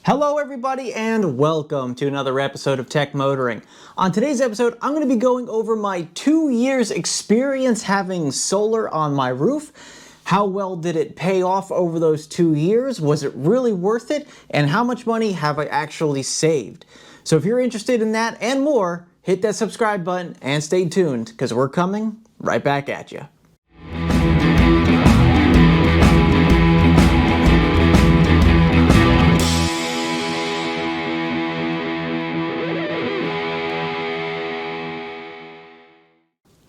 Hello everybody and welcome to another episode of Tech Motoring. On today's episode, I'm going to be going over my 2 years experience having solar on my roof. How well did it pay off over those 2 years? Was it really worth it? And how much money have I actually saved? So if you're interested in that and more, hit that subscribe button and stay tuned because we're coming right back at you.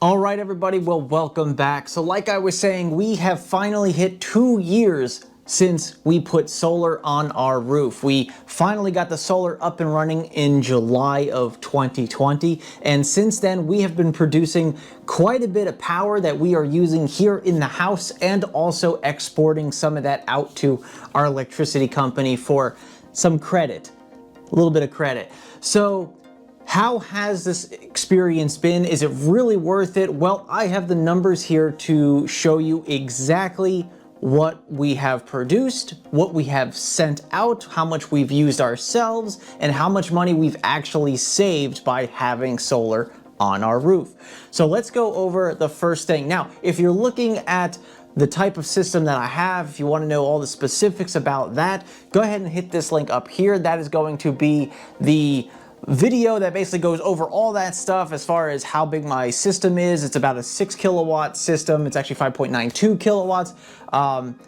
All right, everybody, well, welcome back. So like I was saying, we have finally hit 2 years since we put solar on our roof. We finally got the solar up and running in July of 2020. And since then, we have been producing quite a bit of power that we are using here in the house and also exporting some of that out to our electricity company for some credit, a little bit of credit. So how has this experience been? Is it really worth it? Well, I have the numbers here to show you exactly what we have produced, what we have sent out, how much we've used ourselves, and how much money we've actually saved by having solar on our roof. So let's go over the first thing. Now, if you're looking at the type of system that I have, if you want to know all the specifics about that, go ahead and hit this link up here. That is going to be the video that basically goes over all that stuff as far as how big my system is. It's about a 6 kilowatt system. It's actually 5.92 kilowatts.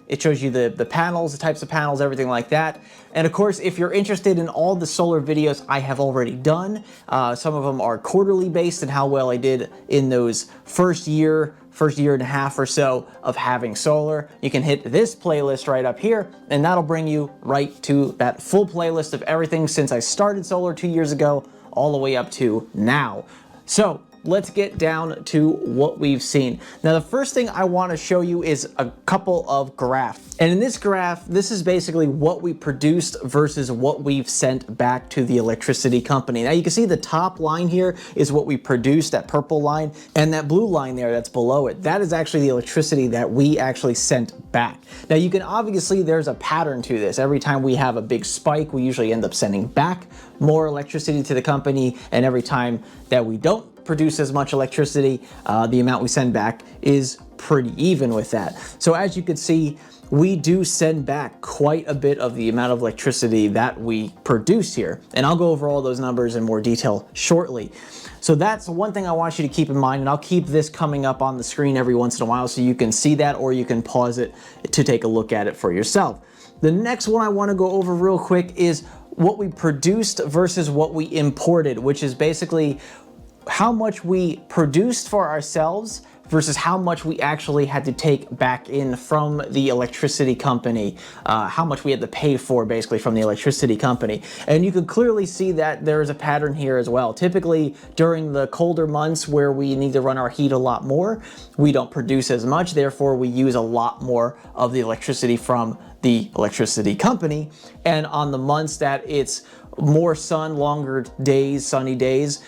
It shows you the panels, the types of panels, everything like that. And of course, if you're interested in all the solar videos I have already done, some of them are quarterly based and how well I did in those first year and a half or so of having solar, you can hit this playlist right up here, and that'll bring you right to that full playlist of everything since I started solar 2 years ago, all the way up to now. So let's get down to what we've seen. Now, the first thing I want to show you is a couple of graphs. And in this graph, this is basically what we produced versus what we've sent back to the electricity company. Now, you can see the top line here is what we produced, that purple line, and that blue line there that's below it. That is actually the electricity that we actually sent back. Now, you can obviously, there's a pattern to this. Every time we have a big spike, we usually end up sending back more electricity to the company, and every time that we don't produce as much electricity, the amount we send back is pretty even with that. So as you can see, we do send back quite a bit of the amount of electricity that we produce here. And I'll go over all those numbers in more detail shortly. So that's one thing I want you to keep in mind, and I'll keep this coming up on the screen every once in a while so you can see that, or you can pause it to take a look at it for yourself. The next one I want to go over real quick is what we produced versus what we imported, which is basically how much we produced for ourselves versus how much we actually had to take back in from the electricity company, how much we had to pay for basically from the electricity company. And you can clearly see that there is a pattern here as well. Typically during the colder months where we need to run our heat a lot more, we don't produce as much, therefore we use a lot more of the electricity from the electricity company. And on the months that it's more sun, longer days, sunny days,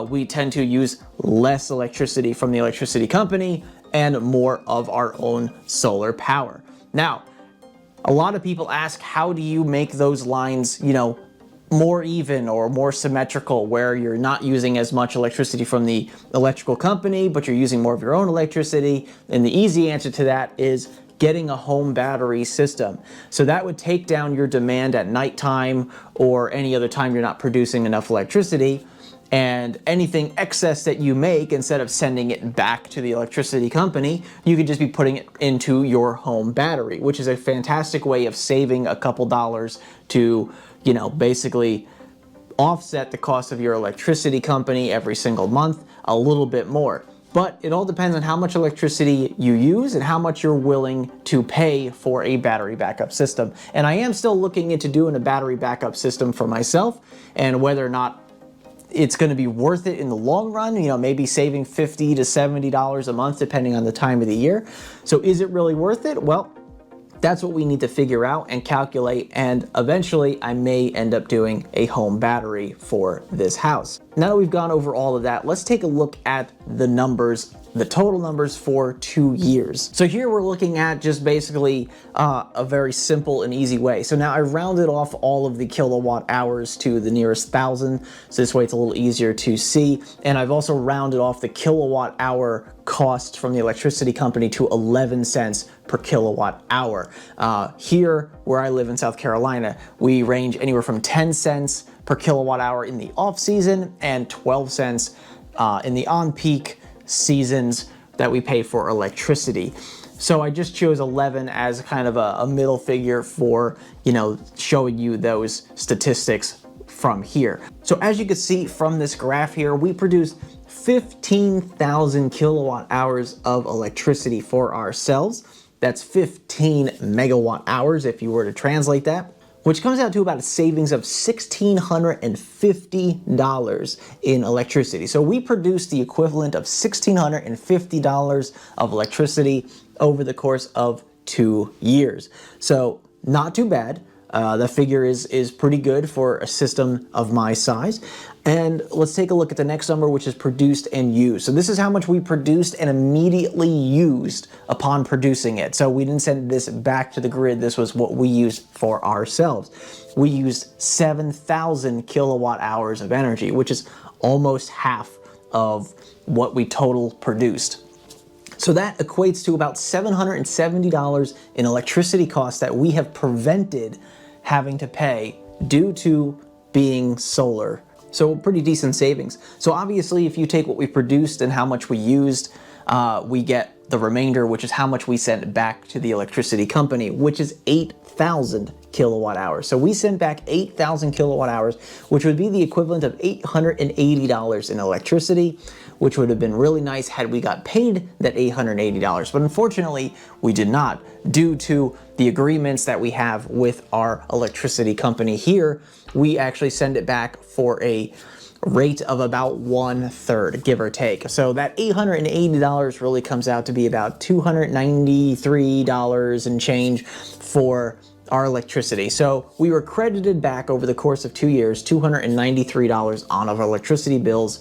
we tend to use less electricity from the electricity company and more of our own solar power. Now, a lot of people ask, how do you make those lines, more even or more symmetrical where you're not using as much electricity from the electrical company, but you're using more of your own electricity? And the easy answer to that is getting a home battery system. So that would take down your demand at nighttime or any other time you're not producing enough electricity, and anything excess that you make, instead of sending it back to the electricity company, you could just be putting it into your home battery, which is a fantastic way of saving a couple dollars to, basically offset the cost of your electricity company every single month a little bit more. But it all depends on how much electricity you use and how much you're willing to pay for a battery backup system. And I am still looking into doing a battery backup system for myself, and whether or not it's going to be worth it in the long run, maybe saving $50 to $70 a month depending on the time of the year. So is it really worth it? Well, that's what we need to figure out and calculate, and eventually I may end up doing a home battery for this house. Now that we've gone over all of that, let's take a look at the numbers the total numbers for 2 years. So here we're looking at just basically a very simple and easy way. So now I rounded off all of the kilowatt hours to the nearest thousand, so this way it's a little easier to see. And I've also rounded off the kilowatt hour cost from the electricity company to 11 cents per kilowatt hour. Here, where I live in South Carolina, we range anywhere from 10 cents per kilowatt hour in the off season and 12 cents in the on-peak seasons that we pay for electricity. So I just chose 11 as kind of a middle figure for, showing you those statistics from here. So as you can see from this graph here, we produced 15,000 kilowatt hours of electricity for ourselves. That's 15 megawatt hours if you were to translate that, which comes out to about a savings of $1,650 in electricity. So we produced the equivalent of $1,650 of electricity over the course of 2 years. So not too bad. The figure is pretty good for a system of my size. And let's take a look at the next number, which is produced and used. So this is how much we produced and immediately used upon producing it. So we didn't send this back to the grid. This was what we used for ourselves. We used 7,000 kilowatt hours of energy, which is almost half of what we total produced. So that equates to about $770 in electricity costs that we have prevented having to pay due to being solar. So pretty decent savings. So obviously if you take what we produced and how much we used, we get the remainder, which is how much we sent back to the electricity company, which is 8,000 kilowatt hours. So we sent back 8,000 kilowatt hours, which would be the equivalent of $880 in electricity, which would have been really nice had we got paid that $880. But unfortunately, we did not, due to the agreements that we have with our electricity company here. We actually send it back for a rate of about 1/3, give or take. So that $880 really comes out to be about $293 and change for our electricity. So we were credited back over the course of 2 years, $293 on our electricity bills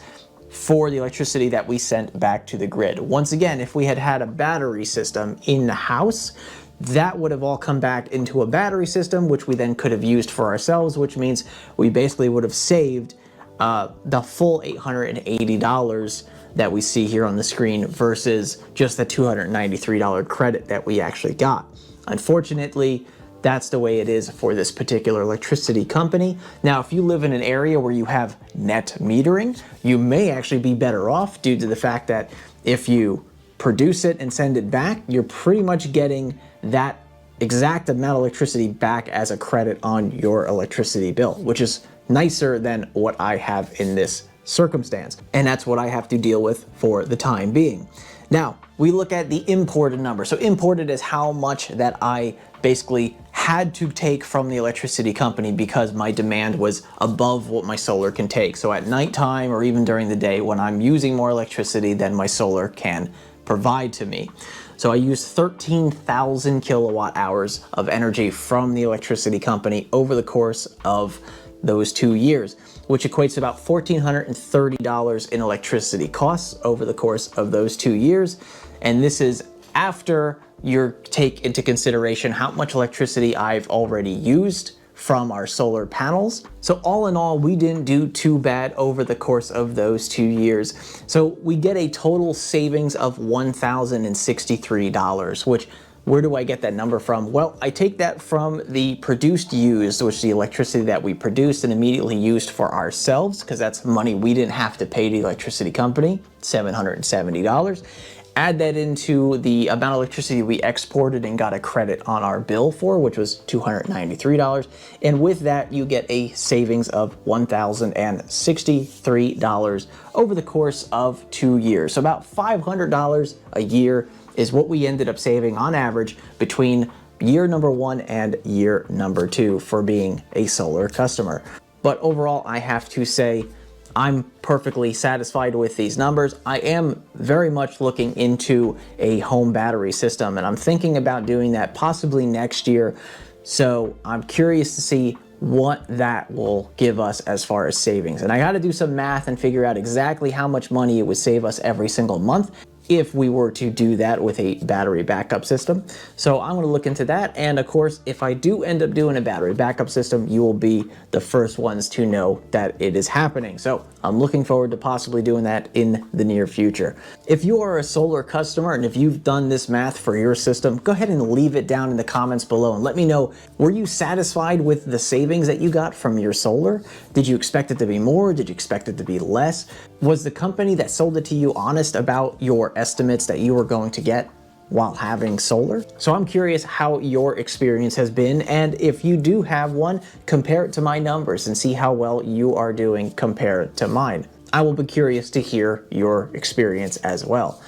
for the electricity that we sent back to the grid. Once again, if we had had a battery system in the house, that would have all come back into a battery system, which we then could have used for ourselves, which means we basically would have saved the full $880 that we see here on the screen versus just the $293 credit that we actually got. Unfortunately, that's the way it is for this particular electricity company. Now, if you live in an area where you have net metering, you may actually be better off due to the fact that if you produce it and send it back, you're pretty much getting that exact amount of electricity back as a credit on your electricity bill, which is nicer than what I have in this circumstance. And that's what I have to deal with for the time being. Now, we look at the imported number. So imported is how much that I basically had to take from the electricity company because my demand was above what my solar can take. So at nighttime or even during the day when I'm using more electricity than my solar can provide to me. So I used 13,000 kilowatt hours of energy from the electricity company over the course of those 2 years, which equates to about $1,430 in electricity costs over the course of those 2 years. And this is after you take into consideration how much electricity I've already used from our solar panels. So all in all, we didn't do too bad over the course of those 2 years. So we get a total savings of $1,063, which where do I get that number from? Well, I take that from the produced used, which is the electricity that we produced and immediately used for ourselves, because that's money we didn't have to pay the electricity company, $770. Add that into the amount of electricity we exported and got a credit on our bill for, which was $293. And with that, you get a savings of $1,063 over the course of 2 years. So about $500 a year is what we ended up saving on average between year number 1 and year number 2 for being a solar customer. But overall, I have to say, I'm perfectly satisfied with these numbers. I am very much looking into a home battery system, and I'm thinking about doing that possibly next year. So I'm curious to see what that will give us as far as savings. And I got to do some math and figure out exactly how much money it would save us every single month. if we were to do that with a battery backup system. So I'm going to look into that, and of course, if I do end up doing a battery backup system, you will be the first ones to know that it is happening. So I'm looking forward to possibly doing that in the near future. If you are a solar customer and if you've done this math for your system, go ahead and leave it down in the comments below and let me know, were you satisfied with the savings that you got from your solar? Did you expect it to be more? Did you expect it to be less? Was the company that sold it to you honest about your estimates that you were going to get while having solar? So I'm curious how your experience has been, and if you do have one, compare it to my numbers and see how well you are doing compared to mine. I will be curious to hear your experience as well.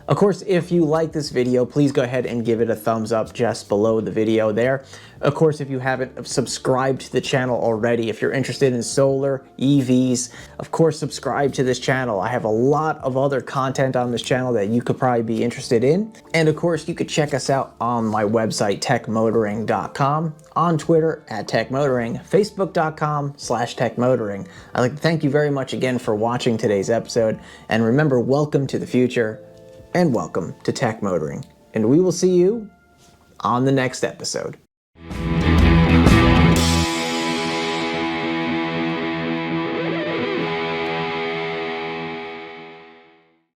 Of course, if you like this video, please go ahead and give it a thumbs up just below the video there. Of course, if you haven't subscribed to the channel already, if you're interested in solar, EVs, of course, subscribe to this channel. I have a lot of other content on this channel that you could probably be interested in. And of course, you could check us out on my website, techmotoring.com, on Twitter @techmotoring, facebook.com/techmotoring. I'd like to thank you very much again for watching today's episode. And remember, welcome to the future. And welcome to Tech Motoring, and we will see you on the next episode.